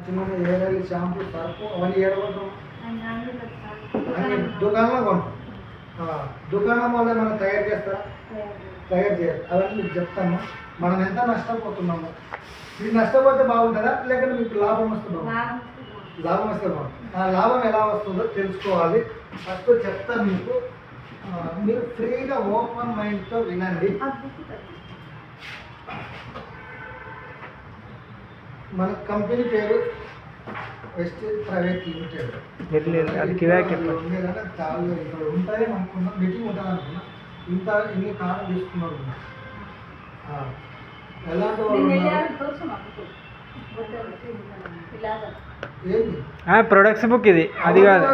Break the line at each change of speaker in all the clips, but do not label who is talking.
చిన్న hair oil shampoo సర్పు అవన్నీ ఏడగొట్టం అన్ని దుకాణంలో కొంటాం. దుకాణం వల్ల మనం తయారు చేస్తారా? తయారు చేయాలి. అవన్నీ మీకు చెప్తాను. మనం ఎంత నష్టపోతున్నాము, మీకు నష్టపోతే బాగుంటుందా లేకపోతే మీకు లాభం వస్తే బాగుంటుంది? లాభం వస్తే బాగుంటుంది. ఆ లాభం ఎలా వస్తుందో తెలుసుకోవాలి. ఫస్ట్ చెప్తాను మీకు. మీరు ఫ్రీగా ఓపెన్ మైండ్తో వినండి. మన కంపెనీ పేరు వెస్టేజ్ ప్రైవేట్ లిమిటెడ్. చాలా ఇక్కడ ఉంటాయి అనుకున్నా, మీటింగ్ ఉంటుంది అనుకున్నా. ఇన్ని కారణం తీసుకున్నారు. ఎలాంటి
ప్రొడక్ట్స్ బుక్ ఇది, అది కాదు.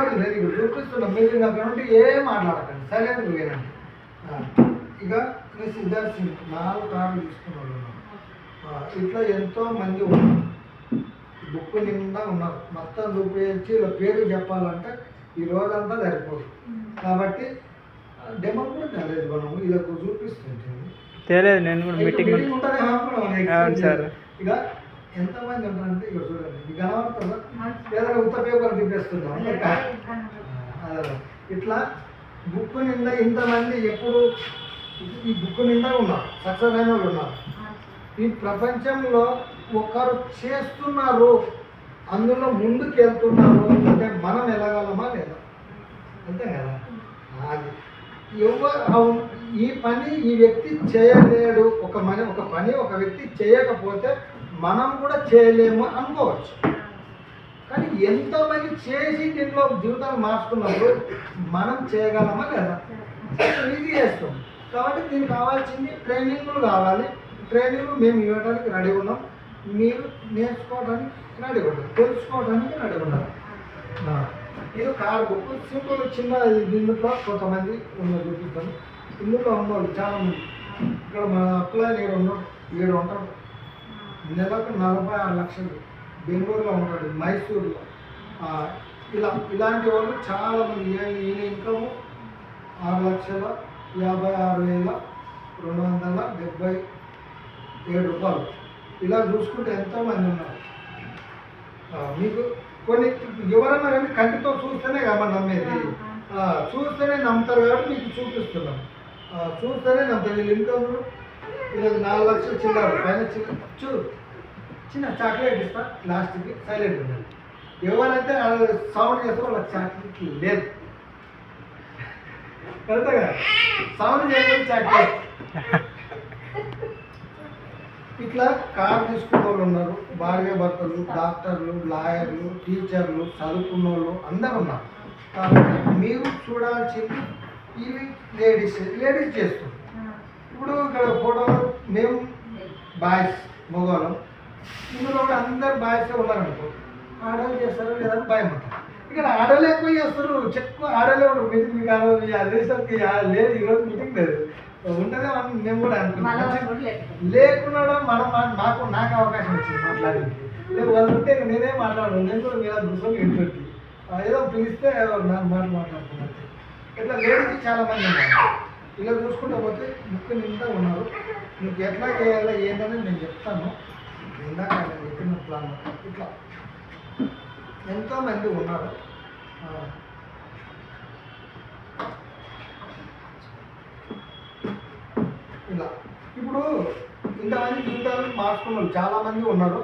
చూపిస్తున్నాం. మీరు అక్కడ నుండి ఏం మాట్లాడకండి, సైలెంట్ వినండి. ఇక సిద్ధార్థ్ సింగ్ 4 కార్లు తీసుకున్నారు. ఇట్లా ఎంతో మంది ఉన్నారు, బుక్ నిండా ఉన్నారు. మొత్తం చూపించి ఇలా పేరు చెప్పాలంటే ఈ రోజంతా సరిపోదు. కాబట్టి డెమో కూడా తెలియదు, మనం ఇలా చూపిస్తుంటే
తెలియదు. నేను కూడా మీటింగ్
ఉంటుంది సార్. ఇక ఎంతమంది ఉంటారంటే ఇక చూడండి, మీకు కనబడుతుందా? ఏదైనా ఉత్త పేపర్ తిప్పేస్తున్నాం. ఇట్లా బుక్ నిండా ఇంతమంది ఎప్పుడు ఈ బుక్ నిండా ఉన్నారు, సక్సెస్ అయిన వాళ్ళు ఉన్నారు. ఈ ప్రపంచంలో ఒకరు చేస్తున్నారు, అందులో ముందుకు వెళ్తున్నారు అంటే మనం వెళ్ళగలమా లేదా? అంతే కదా. అది ఈ పని ఈ వ్యక్తి చేయలేడు, ఒక పని ఒక వ్యక్తి చేయకపోతే మనం కూడా చేయలేము అనుకోవచ్చు. కానీ ఎంతోమంది చేసి దీంట్లో జీవితాలు మార్చుకున్నప్పుడు మనం చేయగలమా లేదా? ఈజీ చేస్తాం. కాబట్టి దీనికి కావాల్సింది ట్రైనింగ్లు కావాలి. ట్రైనింగ్ మేము ఇవ్వడానికి రెడీ ఉన్నాం. మీరు నేర్చుకోవడానికి రెడీ ఉండాలి, తెలుసుకోవడానికి రెడీ ఉండాలి. ఇది కార్ బుక్ సింపుల్ చిన్న. దీంట్లో కొంతమంది చూపిస్తాను. ఇందులో ఉన్నవాళ్ళు చాలామంది ఇక్కడ మన అప్లై 7 ఉంటారు. నెలకు 46 లక్షలు. బెంగళూరులో ఉంటాడు, మైసూరులో. ఇలాంటి వాళ్ళు చాలామంది. ఈయన ఇన్కమ్ 6,56,277 రూపాయలు. ఇలా చూసుకుంటే ఎంతోమంది ఉన్నారు. మీకు కొన్ని ఎవరన్నా కానీ కంటితో చూస్తేనే కదా నమ్మేది. చూస్తేనే నమ్ముతారు కాబట్టి మీకు చూపిస్తున్నాం. చూస్తేనే నమ్ముతారు. వీళ్ళు ఇన్కమ్ ఇలా 4 లక్షలు చిల్లరు పైన. చిన్న చాక్లెట్ ఇస్తా లాస్ట్కి, సైలెంట్ ఉండాలి. ఎవరైతే సౌండ్ చేస్తారో వాళ్ళకి చాక్లెట్ లేదు. కరెక్ట్గా సౌండ్ చేయడం చాక్లెట్. ఇట్లా కార్ తీసుకున్న వాళ్ళు ఉన్నారు, భార్య భర్తలు, డాక్టర్లు, లాయర్లు, టీచర్లు, చదువుకున్న వాళ్ళు అందరూ ఉన్నారు. కాబట్టి మీరు చూడాల్సింది ఇవి లేడీస్ చేస్తారు. ఇప్పుడు ఇక్కడ ఫోటోలో మేము బాయ్స్ మగవాళ్ళం, ఇందులో కూడా అందరు బాయ్సే ఉన్నారనుకో. ఆడవాళ్ళు చేస్తారు లేదా భయం ఉంటారు. ఇక్కడ ఆడవాళ్ళు ఎక్కువ చేస్తారు, చెక్కువ ఆడవాళ్ళే ఉంటారు. మీకు అదేసరికి లేదు, ఈరోజు మీటింగ్ లేదు ఉంటుందే మేము కూడా అనుకున్నాం. లేకుండా నాకు అవకాశం వచ్చింది మాట్లాడేది. లేదు వాళ్ళు ఉంటే నేనే మాట్లాడను. నేను కూడా మీరు కూర్చొని ఇంటి ఏదో పిలిస్తే మాట్లాడుతున్నారు. ఇట్లా లేడీస్ చాలామంది ఉన్నారు. ఇలా చూసుకుంటూ పోతే ముక్కు నిండా ఉన్నారు. మీకు ఎట్లా చేయాలో ఏంటని నేను చెప్తాను. ఇందాక నేను చెప్పిన ప్లాన్ ఇట్లా ఎంతోమంది ఉన్నారు. ఇలా ఇప్పుడు ఇంతమంది జీవితాలు మార్చుకున్నారు, చాలామంది ఉన్నారు.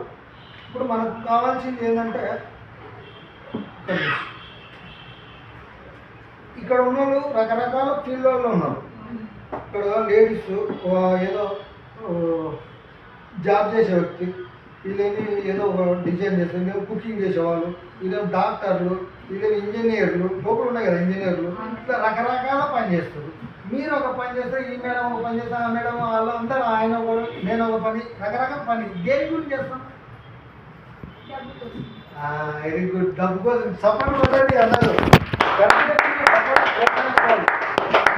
ఇప్పుడు మనకు కావాల్సింది ఏంటంటే ఇక్కడ ఉన్న వాళ్ళు రకరకాల ఫీల్డ్లో ఉన్నారు. ఇక్కడ లేడీస్ ఏదో జాబ్ చేసే వ్యక్తి, వీళ్ళేమి ఏదో డిజైన్ చేస్తారు, వీళ్ళు కుకింగ్ చేసేవాళ్ళు, వీళ్ళేమి డాక్టర్లు, వీళ్ళేమి ఇంజనీర్లు, లోపల ఉన్నాయి కదా ఇంజనీర్లు. ఇట్లా రకరకాల పని చేస్తారు. మీరు ఒక పని చేస్తే ఈ మేడం ఒక పని చేస్తే ఆ మేడం వాళ్ళు అందరూ ఆయన ఒకరు నేను ఒక పని, రకరకాల పని. దేని గురించి చేస్తాం? Very good. డబ్బు కోసం సపోర్ట్ కొట్టండి అందరూ.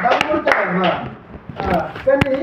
డబ్బు కొట్టాలి కానీ